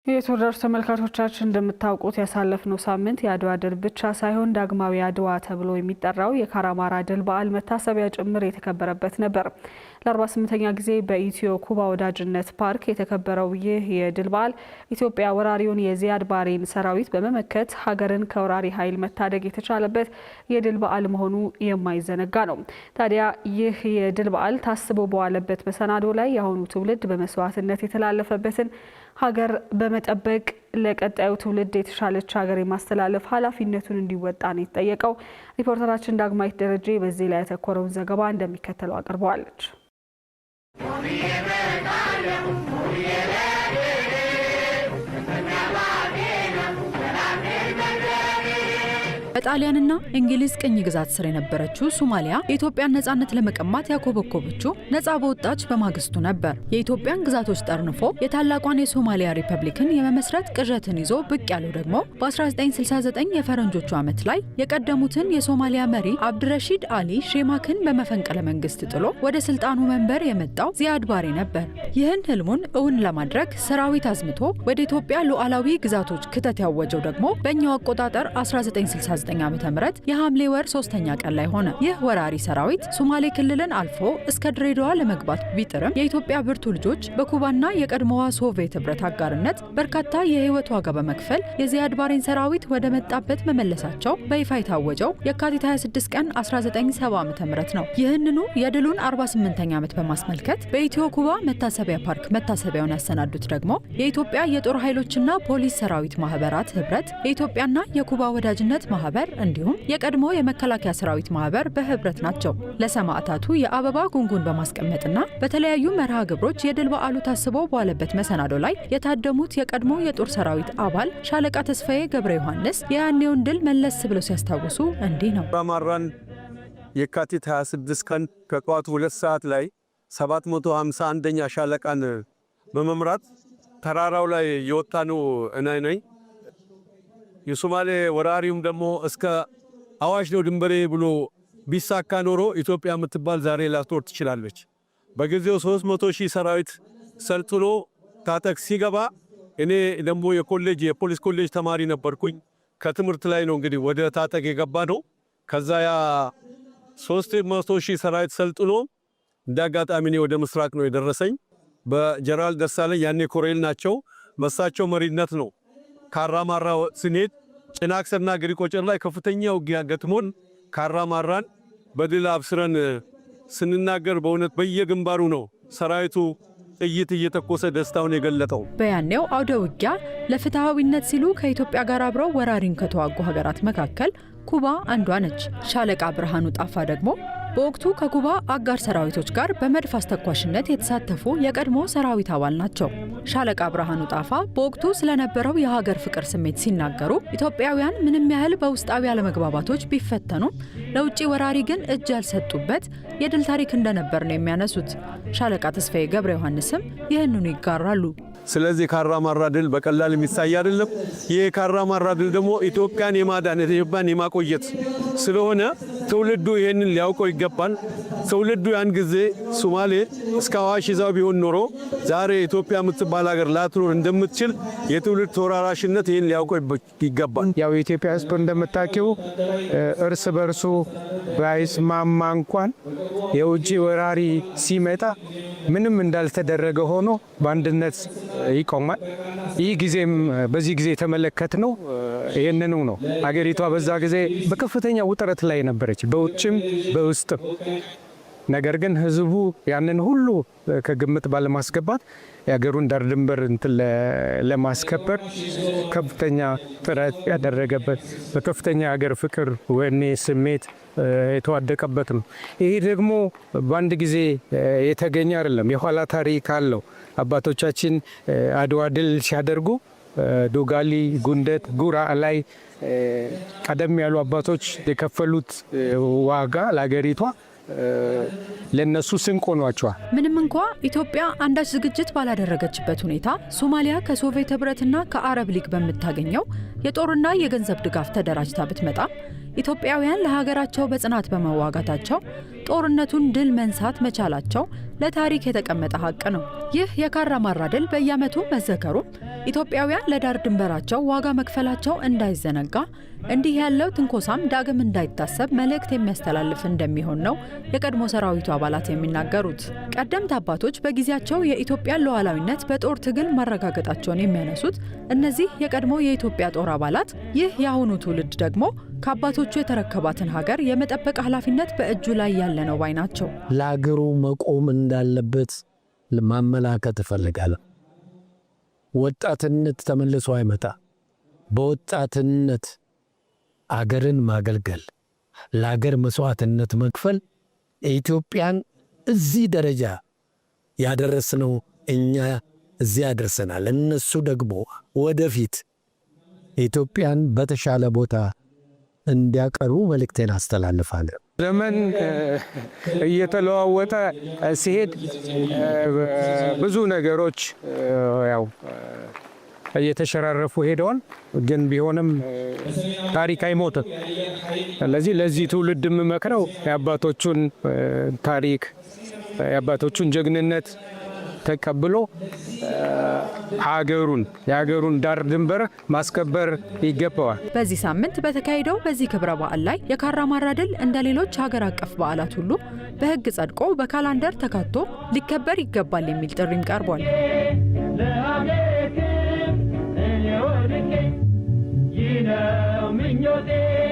የተወዳጅ ተመልካቾቻችን እንደምታውቁት ያሳለፍነው ሳምንት የአድዋ ድል ብቻ ሳይሆን ዳግማዊ አድዋ ተብሎ የሚጠራው የካራማራ ድል በዓል መታሰቢያ ጭምር የተከበረበት ነበር። ለ48ኛ ጊዜ በኢትዮ ኩባ ወዳጅነት ፓርክ የተከበረው ይህ የድል በዓል ኢትዮጵያ ወራሪውን የዚያድ ባሬን ሰራዊት በመመከት ሀገርን ከወራሪ ኃይል መታደግ የተቻለበት የድል በዓል መሆኑ የማይዘነጋ ነው። ታዲያ ይህ የድል በዓል ታስቦ በዋለበት መሰናዶ ላይ የአሁኑ ትውልድ በመስዋዕትነት የተላለፈበትን ሀገር በመጠበቅ ለቀጣዩ ትውልድ የተሻለች ሀገር የማስተላለፍ ኃላፊነቱን እንዲወጣ ነው የተጠየቀው። ሪፖርተራችን ዳግማዊት ደረጀ በዚህ ላይ ያተኮረውን ዘገባ እንደሚከተለው አቅርበዋለች። በጣሊያንና እንግሊዝ ቅኝ ግዛት ስር የነበረችው ሶማሊያ የኢትዮጵያን ነጻነት ለመቀማት ያኮበኮበችው ነጻ በወጣች በማግስቱ ነበር። የኢትዮጵያን ግዛቶች ጠርንፎ የታላቋን የሶማሊያ ሪፐብሊክን የመመስረት ቅዠትን ይዞ ብቅ ያለው ደግሞ በ1969 የፈረንጆቹ ዓመት ላይ የቀደሙትን የሶማሊያ መሪ አብድረሺድ አሊ ሼማክን በመፈንቅለ መንግስት ጥሎ ወደ ስልጣኑ መንበር የመጣው ዚያድ ባሬ ነበር። ይህን ህልሙን እውን ለማድረግ ሰራዊት አዝምቶ ወደ ኢትዮጵያ ሉዓላዊ ግዛቶች ክተት ያወጀው ደግሞ በእኛው አቆጣጠር 1969 ዓመተ ምህረት የሐምሌ ወር 3ኛ ቀን ላይ ሆነ። ይህ ወራሪ ሰራዊት ሶማሌ ክልልን አልፎ እስከ ድሬዳዋ ለመግባት ቢጥርም የኢትዮጵያ ብርቱ ልጆች በኩባና የቀድሞዋ ሶቪየት ህብረት አጋርነት በርካታ የህይወት ዋጋ በመክፈል የዚያድ ባሬን ሰራዊት ወደ መጣበት መመለሳቸው በይፋ የታወጀው የካቲት 26 ቀን 1970 ዓመተ ምህረት ነው። ይህንኑ የድሉን 48ኛ ዓመት በማስመልከት በኢትዮ ኩባ መታሰቢያ ፓርክ መታሰቢያውን ያሰናዱት ደግሞ የኢትዮጵያ የጦር ኃይሎችና ፖሊስ ሰራዊት ማህበራት ህብረት፣ የኢትዮጵያና የኩባ ወዳጅነት ማህበር እንዲሁም የቀድሞ የመከላከያ ሰራዊት ማህበር በህብረት ናቸው። ለሰማዕታቱ የአበባ ጉንጉን በማስቀመጥና በተለያዩ መርሃ ግብሮች የድል በዓሉ ታስቦ በዋለበት መሰናዶ ላይ የታደሙት የቀድሞ የጦር ሰራዊት አባል ሻለቃ ተስፋዬ ገብረ ዮሐንስ የያኔውን ድል መለስ ብለው ሲያስታውሱ እንዲህ ነው። ካራማራን የካቲት 26 ቀን ከጠዋቱ 2 ሰዓት ላይ 751ኛ ሻለቃን በመምራት ተራራው ላይ የወጣነው እኔ ነኝ። የሶማሌ ወራሪውም ደግሞ እስከ አዋሽ ነው ድንበሬ ብሎ ቢሳካ ኖሮ ኢትዮጵያ የምትባል ዛሬ ላትኖር ትችላለች። በጊዜው 300,000 ሰራዊት ሰልጥኖ ታጠቅ ሲገባ እኔ ደግሞ የፖሊስ ኮሌጅ ተማሪ ነበርኩኝ። ከትምህርት ላይ ነው እንግዲህ ወደ ታጠቅ የገባ ነው። ከዛ ያ 300,000 ሰራዊት ሰልጥኖ እንዳጋጣሚ እኔ ወደ ምስራቅ ነው የደረሰኝ። በጀነራል ደሳለኝ ያኔ ኮሎኔል ናቸው፣ በሳቸው መሪነት ነው ካራማራ ስንሄድ ጭናክሰና ግሪቆጨር ላይ ከፍተኛ ውጊያ ገጥሞን ካራማራን በድል አብስረን ስንናገር በእውነት በየግንባሩ ነው ሰራዊቱ ጥይት እየተኮሰ ደስታውን የገለጠው። በያኔው አውደ ውጊያ ለፍትሃዊነት ሲሉ ከኢትዮጵያ ጋር አብረው ወራሪን ከተዋጉ ሀገራት መካከል ኩባ አንዷ ነች። ሻለቃ ብርሃኑ ጣፋ ደግሞ በወቅቱ ከኩባ አጋር ሰራዊቶች ጋር በመድፍ አስተኳሽነት የተሳተፉ የቀድሞ ሰራዊት አባል ናቸው። ሻለቃ ብርሃኑ ጣፋ በወቅቱ ስለነበረው የሀገር ፍቅር ስሜት ሲናገሩ ኢትዮጵያውያን ምንም ያህል በውስጣዊ አለመግባባቶች ቢፈተኑም ለውጭ ወራሪ ግን እጅ ያልሰጡበት የድል ታሪክ እንደነበር ነው የሚያነሱት። ሻለቃ ተስፋዬ ገብረ ዮሐንስም ይህንኑ ይጋራሉ። ስለዚህ ካራማራ ድል በቀላል የሚታይ አይደለም። ይህ ካራማራ ድል ደግሞ ኢትዮጵያን የማዳን ኢትዮጵያን የማቆየት ስለሆነ ትውልዱ ይሄንን ሊያውቀው ይገባል። ትውልዱ ያን ጊዜ ሶማሌ እስከ አዋሽ ይዛው ቢሆን ኖሮ ዛሬ ኢትዮጵያ የምትባል ሀገር ላትኖር እንደምትችል የትውልድ ተወራራሽነት ይሄን ሊያውቀው ይገባል። ያው የኢትዮጵያ ሕዝብ እንደምታውቂው እርስ በርሱ ባይስማማ እንኳን የውጭ ወራሪ ሲመጣ ምንም እንዳልተደረገ ሆኖ በአንድነት ይቆማል። በዚህ ጊዜ የተመለከትነው ይሄንኑ ነው። አገሪቷ በዛ ጊዜ በከፍተኛ ውጥረት ላይ ነበረች፣ በውጭም በውስጥም። ነገር ግን ህዝቡ ያንን ሁሉ ከግምት ባለማስገባት የሀገሩን ዳር ድንበር ለማስከበር ከፍተኛ ጥረት ያደረገበት በከፍተኛ ሀገር ፍቅር ወኔ ስሜት የተዋደቀበት ነው። ይሄ ደግሞ በአንድ ጊዜ የተገኘ አይደለም፣ የኋላ ታሪክ አለው። አባቶቻችን አድዋ ድል ሲያደርጉ ዶጋሊ፣ ጉንደት፣ ጉራ ላይ ቀደም ያሉ አባቶች የከፈሉት ዋጋ ለሀገሪቷ ለነሱ ስንቅ ሆኗቸዋል። ምንም እንኳ ኢትዮጵያ አንዳች ዝግጅት ባላደረገችበት ሁኔታ ሶማሊያ ከሶቪየት ህብረትና ከአረብ ሊግ በምታገኘው የጦርና የገንዘብ ድጋፍ ተደራጅታ ብትመጣ ኢትዮጵያውያን ለሀገራቸው በጽናት በመዋጋታቸው ጦርነቱን ድል መንሳት መቻላቸው ለታሪክ የተቀመጠ ሀቅ ነው። ይህ የካራማራ ድል በየዓመቱ መዘከሩም ኢትዮጵያውያን ለዳር ድንበራቸው ዋጋ መክፈላቸው እንዳይዘነጋ፣ እንዲህ ያለው ትንኮሳም ዳግም እንዳይታሰብ መልእክት የሚያስተላልፍ እንደሚሆን ነው የቀድሞ ሰራዊቱ አባላት የሚናገሩት። ቀደምት አባቶች በጊዜያቸው የኢትዮጵያን ሉዓላዊነት በጦር ትግል ማረጋገጣቸውን የሚያነሱት እነዚህ የቀድሞ የኢትዮጵያ ጦር አባላት፣ ይህ የአሁኑ ትውልድ ደግሞ ከአባቶቹ የተረከባትን ሀገር የመጠበቅ ኃላፊነት በእጁ ላይ ያለ ነው ባይ ናቸው። ለሀገሩ መቆም እንዳለበት ማመላከት እፈልጋለሁ። ወጣትነት ተመልሶ አይመጣ። በወጣትነት አገርን ማገልገል፣ ለሀገር መስዋዕትነት መክፈል ኢትዮጵያን እዚህ ደረጃ ያደረስነው እኛ እዚህ ያደርሰናል። እነሱ ደግሞ ወደፊት ኢትዮጵያን በተሻለ ቦታ እንዲያቀርቡ መልእክቴን አስተላልፋለሁ። ዘመን እየተለዋወጠ ሲሄድ ብዙ ነገሮች ያው እየተሸራረፉ ሄደዋል። ግን ቢሆንም ታሪክ አይሞትም። ስለዚህ ለዚህ ትውልድ የምመክረው የአባቶቹን ታሪክ የአባቶቹን ጀግንነት ተቀብሎ የሀገሩን ዳር ድንበር ማስከበር ይገባዋል። በዚህ ሳምንት በተካሄደው በዚህ ክብረ በዓል ላይ የካራማራ ድል እንደ ሌሎች ሀገር አቀፍ በዓላት ሁሉ በሕግ ጸድቆ በካላንደር ተካቶ ሊከበር ይገባል የሚል ጥሪም ቀርቧል። You know,